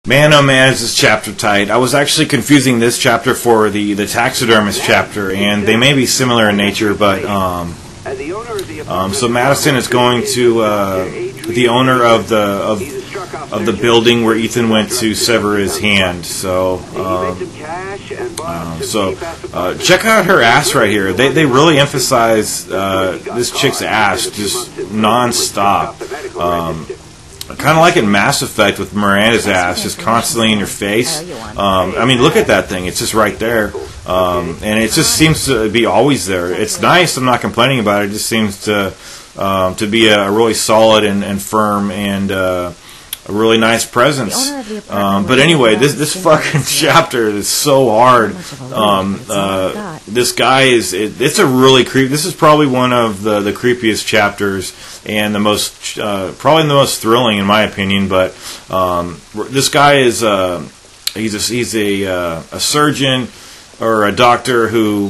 Man, oh man, is this chapter tight. I was actually confusing this chapter for the taxidermist chapter, and they may be similar in nature, but so Madison is going to the owner of the building where Ethan went to sever his hand. So check out her ass right here. They really emphasize this chick's ass just non-stop. Kind of like in Mass Effect with Miranda's ass, just constantly in your face. I mean, look at that thing. It's just right there. And it just seems to be always there. It's nice. I'm not complaining about it. It just seems to be a really solid and firm and a really nice presence. But anyway, this fucking chapter is so hard. This guy it's a really creepy. This is probably one of the creepiest chapters and the most probably the most thrilling in my opinion. But this guy is he's a surgeon or a doctor who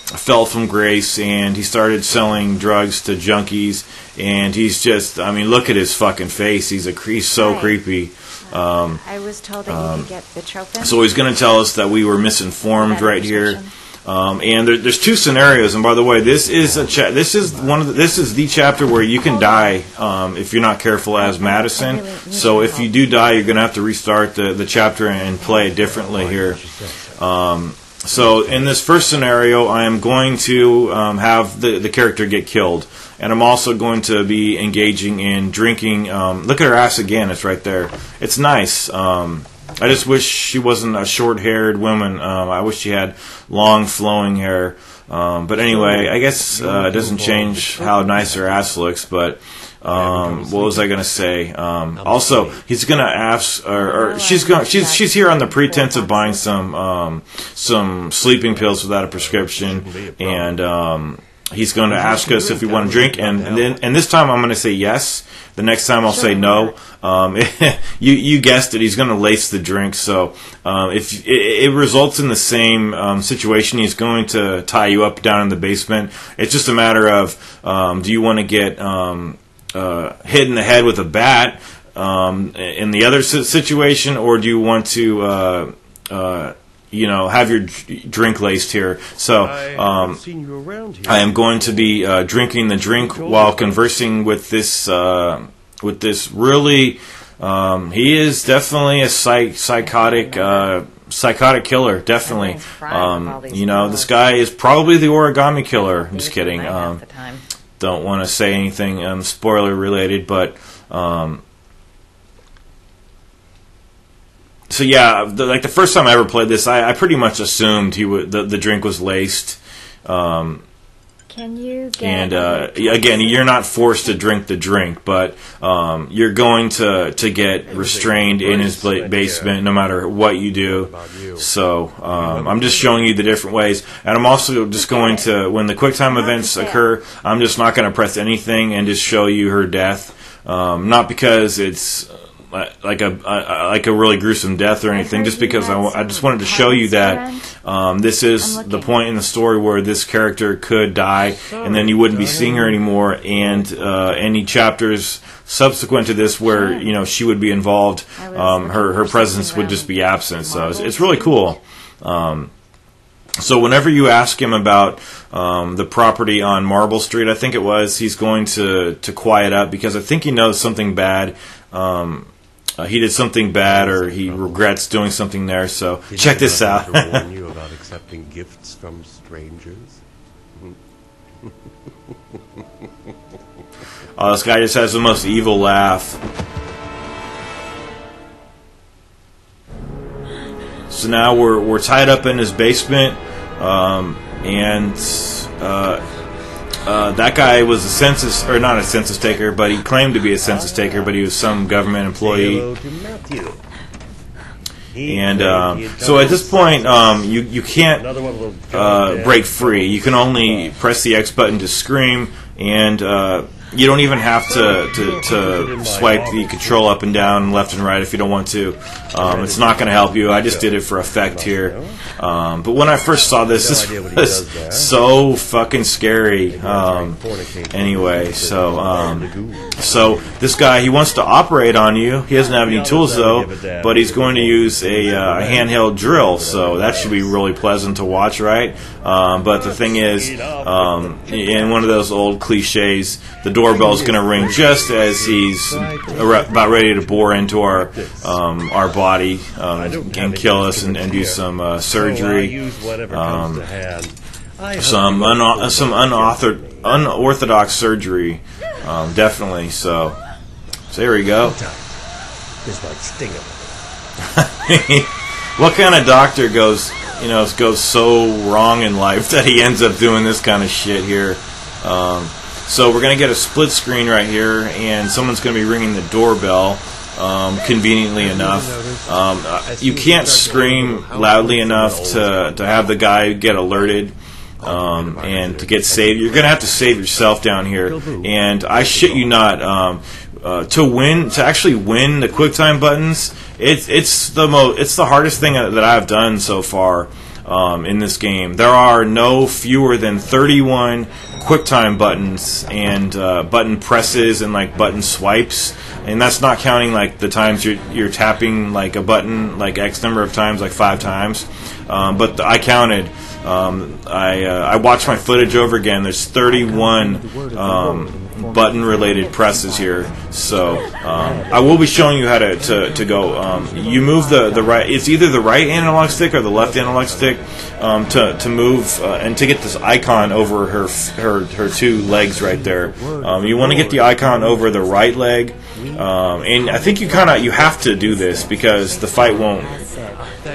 fell from grace, and he started selling drugs to junkies, and he's just, I mean, look at his fucking face. He's so creepy. I was told that you could get Vitropin. So he's going to tell us that we were misinformed right here. And there's two scenarios, and by the way, this is the chapter where you can die if you're not careful as Madison. So if you do die, you're going to have to restart the chapter and play it differently here. So in this first scenario, I am going to have the character get killed, and I'm also going to be engaging in drinking. Look at her ass again; it's right there. It's nice. I just wish she wasn't a short-haired woman. I wish she had long, flowing hair. But anyway, I guess it doesn't change how nice her ass looks. But what was I going to say? Also, he's going to ask, or she's here on the pretense of buying some sleeping pills without a prescription, and he's going to ask us if we want to drink, and this time I'm going to say yes. The next time I'll say no. You guessed it. He's going to lace the drink. So if it results in the same situation, he's going to tie you up down in the basement. It's just a matter of do you want to get hit in the head with a bat in the other situation, or do you want to have your drink laced here? So I am going to be drinking the drink while conversing with this really. He is definitely a psychotic killer. Definitely. This guy is probably the origami killer. I'm just kidding. Don't want to say anything spoiler related, but. So yeah, the first time I ever played this, I pretty much assumed the drink was laced. Can you get? And again, you're not forced to drink the drink, but you're going to get restrained in his basement no matter what you do. So I'm just showing you the different ways, and I'm also just going to, when the QuickTime events occur, I'm just not going to press anything and just show you her death. Not because it's like a really gruesome death or anything, just because I just wanted to show you that this is the point in the story where this character could die, and then you wouldn't be seeing her anymore, and any chapters subsequent to this where she would be involved, her presence would just be absent. So it's really cool. So whenever you ask him about the property on Marble Street, I think it was, he's going to quiet up, because I think he knows something bad. He did something bad, or he regrets doing something there. So check this out. warn you about accepting gifts from strangers. Oh, this guy just has the most evil laugh. So now we're tied up in his basement, and that guy was a census, or not a census taker, but he claimed to be a census taker, but he was some government employee. And so at this point, you can't break free. You can only press the X button to scream, and you don't even have to swipe the control up and down, left and right if you don't want to. It's not going to help you. I just did it for effect here. But when I first saw this was so fucking scary. Anyway, so this guy, he wants to operate on you. He doesn't have any tools though, but he's going to use a handheld drill. So that should be really pleasant to watch, right? But the thing is, in one of those old cliches, the doorbell's going to ring just as he's about ready to bore into our body and kill us and do some surgery, some unorthodox surgery, definitely. So there we go. What kind of doctor goes so wrong in life that he ends up doing this kind of shit here? So we're going to get a split screen right here, and someone's going to be ringing the doorbell, conveniently enough. You can't scream loudly enough to have the guy get alerted and to get saved. You're going to have to save yourself down here. And I shit you not, to actually win the QuickTime buttons, it's the hardest thing that I've done so far. In this game, there are no fewer than 31 QuickTime buttons and button presses and like button swipes, and that's not counting like the times you're tapping like a button like X number of times, like 5 times. But I counted. I watched my footage over again. There's 31 button-related presses here. So I will be showing you how to go. You move the right. It's either the right analog stick or the left analog stick to move and to get this icon over her 2 legs right there. You want to get the icon over the right leg, and I think you have to do this because the fight won't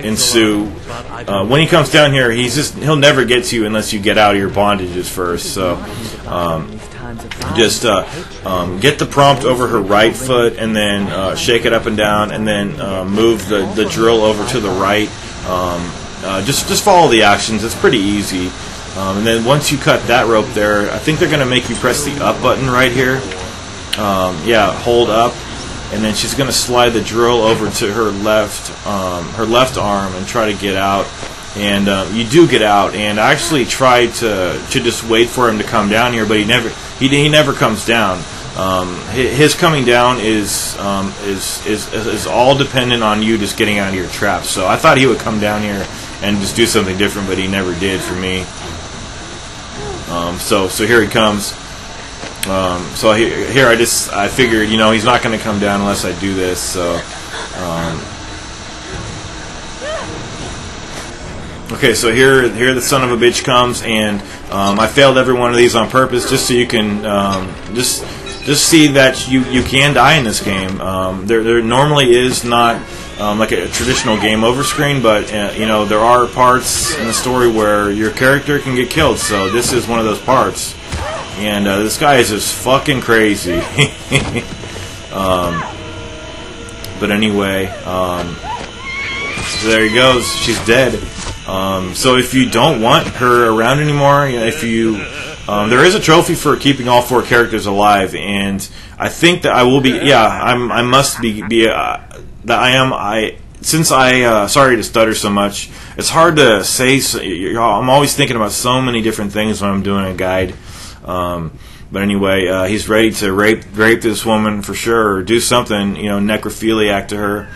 ensue. When he comes down here, he'll never get to you unless you get out of your bondages first. So just get the prompt over her right foot, and then shake it up and down, and then move the drill over to the right. Just follow the actions. It's pretty easy. And then once you cut that rope there, I think they're going to make you press the up button right here. Hold up. And then she's going to slide the drill over to her left arm and try to get out. And you do get out. And I actually tried to just wait for him to come down here, but he never comes down. His coming down is all dependent on you just getting out of your trap. So I thought he would come down here and just do something different, but he never did for me. So here he comes. So here I figured, he's not going to come down unless I do this. So, okay, so here the son of a bitch comes, and I failed every one of these on purpose just so you can just see that you can die in this game. There normally is not like a traditional game over screen, but there are parts in the story where your character can get killed. So this is one of those parts. And this guy is just fucking crazy. But anyway, so there he goes. She's dead. So if you don't want her around anymore, there is a trophy for keeping all 4 characters alive, and I think that I will be. Yeah, I must be. Since I sorry to stutter so much. It's hard to say. I'm always thinking about so many different things when I'm doing a guide. But anyway, he's ready to rape this woman for sure, or do something, necrophiliac to her.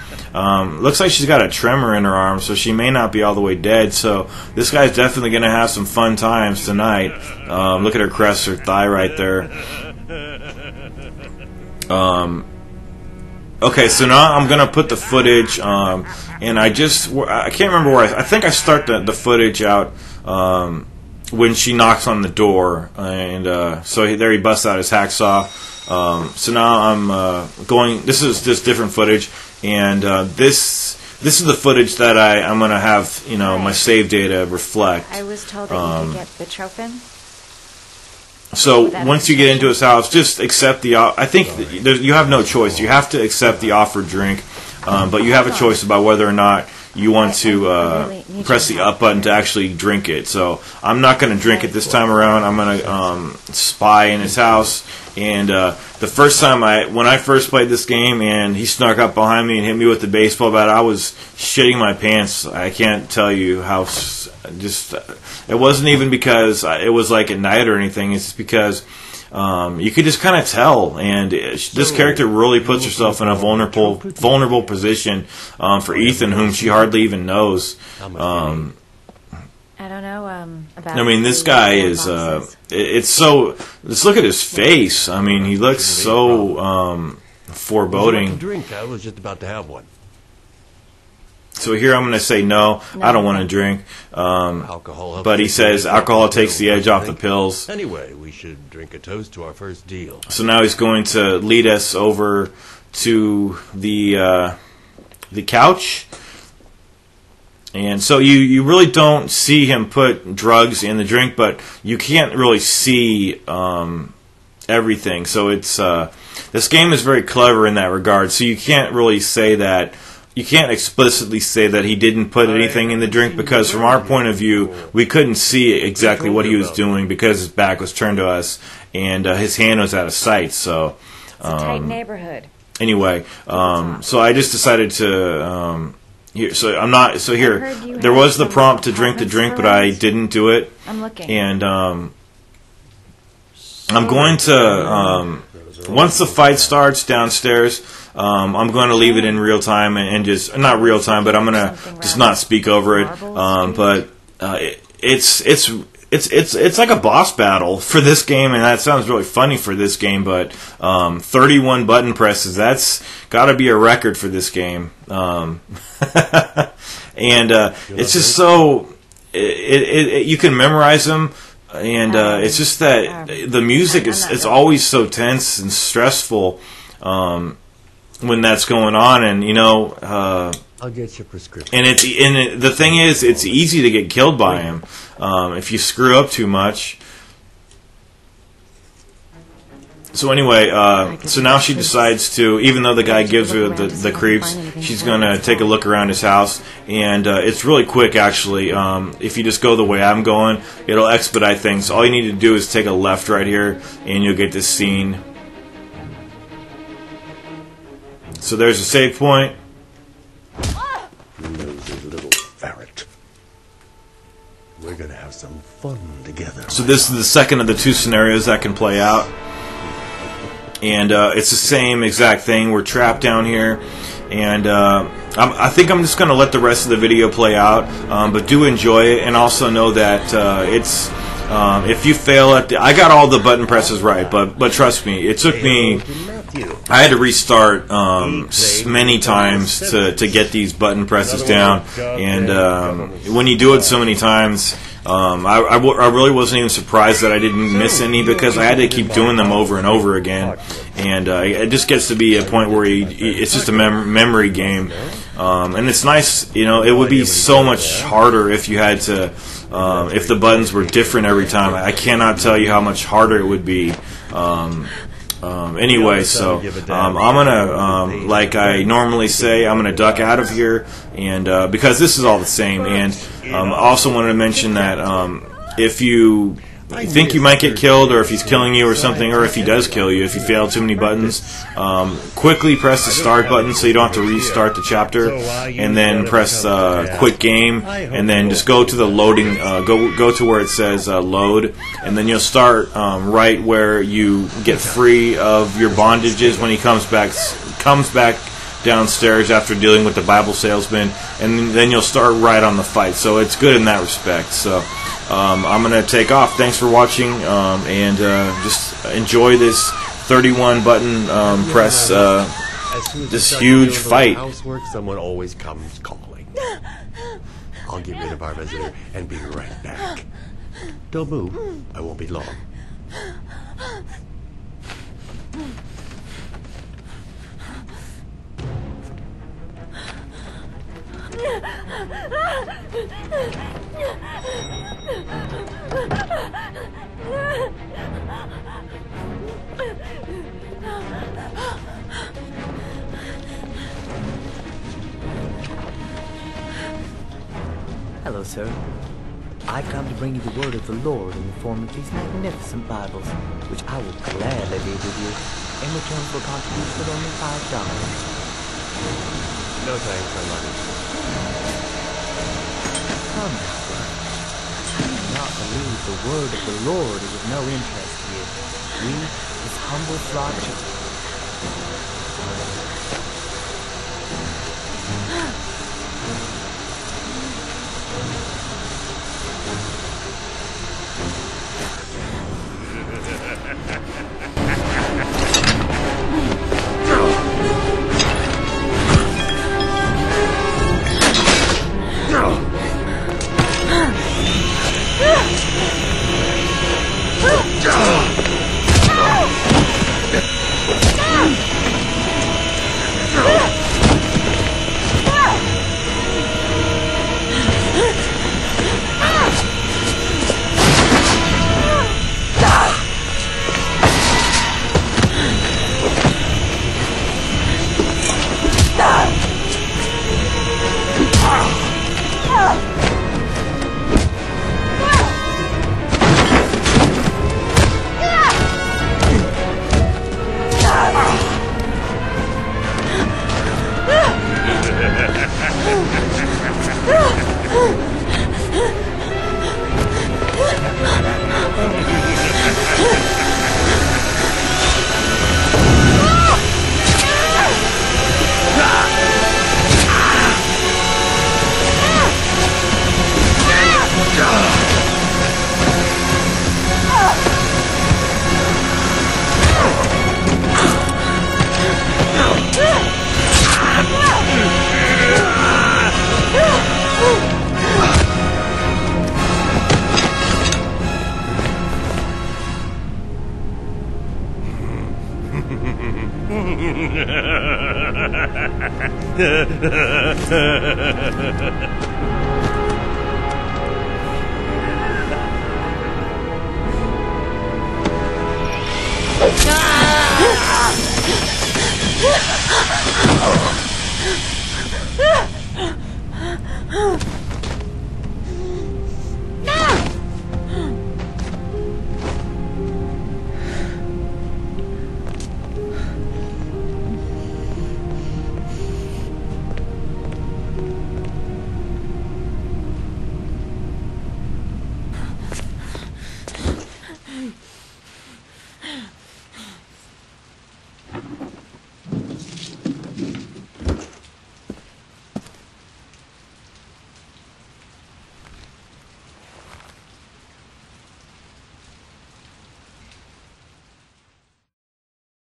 Looks like she's got a tremor in her arm, so she may not be all the way dead. So this guy's definitely going to have some fun times tonight. Look at her crest, her thigh right there. Okay, so now I'm going to put the footage, and I can't remember where I think I start the footage out when she knocks on the door, and so there he busts out his hacksaw. So now I'm going. This is just different footage, and this is the footage that I'm going to have my save data reflect. I was told that you could get Bitrophin. So once you get into his house, just accept the. I think you have no choice. You have to accept the offered drink, but you have a choice about whether or not you want to really need press your the help up button to here. actually drink it. So I'm not going to drink it this time around. I'm going to spy in his house. And the first time when I first played this game and he snuck up behind me and hit me with the baseball bat, I was shitting my pants. I can't tell you how just it wasn't even because it was like at night or anything. It's just because you could just kind of tell, and this character really puts herself in a vulnerable position for Ethan, whom she hardly even knows. I don't know about. I mean, this the guy other is. boxes. It's so. Let's look at his face. I mean, he looks so foreboding. Drink. I was just about to have one. So here I'm going to say no. I don't want to drink. Alcohol. But he says alcohol takes the edge off the pills. Anyway, we should drink a toast to our first deal. So now he's going to lead us over to the couch. And so you really don't see him put drugs in the drink, but you can't really see everything. So it's this game is very clever in that regard. So you can't really say that. You can't explicitly say that he didn't put anything in the drink, because from our point of view, we couldn't see exactly what he was doing because his back was turned to us and his hand was out of sight. So It's a tight neighborhood. anyway, so I just decided to. Here, so I'm not. So here, heard you there had was the some prompt to drink the drink, but I apartments for didn't do it. I'm looking. And I'm going to once the fight starts downstairs, I'm going to leave it in real time and just not real time, but I'm going to just not speak over it. But it's like a boss battle for this game, and that sounds really funny for this game. But 31 button presses, that's got to be a record for this game. And it's just so you can memorize them. And it's just that the music is it's always so tense and stressful when that's going on, and you know. I'll get your prescription. And the thing is, it's easy to get killed by him if you screw up too much. So anyway, so now she decides to, even though the guy gives her the creeps, she's going to take a look around his house. And it's really quick, actually. If you just go the way I'm going, it'll expedite things. All you need to do is take a left right here, and you'll get this scene. So there's a save point. Nosy little ferret. We're gonna have some fun together. So this is the second of the two scenarios that can play out. And it's the same exact thing. We're trapped down here. And I think I'm just going to let the rest of the video play out. But do enjoy it. And also know that it's... if you fail at I got all the button presses right. But trust me, it took me... I had to restart many times to get these button presses down. And when you do it so many times... I really wasn't even surprised that I didn't miss any, because I had to keep doing them over and over again, and it just gets to be a point where it's just a memory game, and it's nice. You know, it would be so much harder if you had to, if the buttons were different every time. I cannot tell you how much harder it would be. Anyway, so I'm gonna, like I normally say, I'm gonna duck out of here, and because this is all the same. And I also wanted to mention that if you think you might get killed, or if he's killing you or something, or if he does kill you, if you fail too many buttons, quickly press the start button so you don't have to restart the chapter, and then press quit game, and then just go to the loading, go to where it says load, and then you'll start right where you get free of your bondages when he comes back downstairs after dealing with the Bible salesman, and then you'll start right on the fight. So it's good in that respect. So I'm going to take off. Thanks for watching, and just enjoy this 31 button press, this huge fight. Housework, someone always comes calling. I'll get rid of our visitor and be right back. Don't move. I won't be long. Hello, sir. I've come to bring you the word of the Lord in the form of these magnificent Bibles, which I will gladly leave with you in return for a contribution of only $5. No thanks, my money. Come now, brother. I do not believe the word of the Lord is of no interest to you. We, his humble flock, Ah!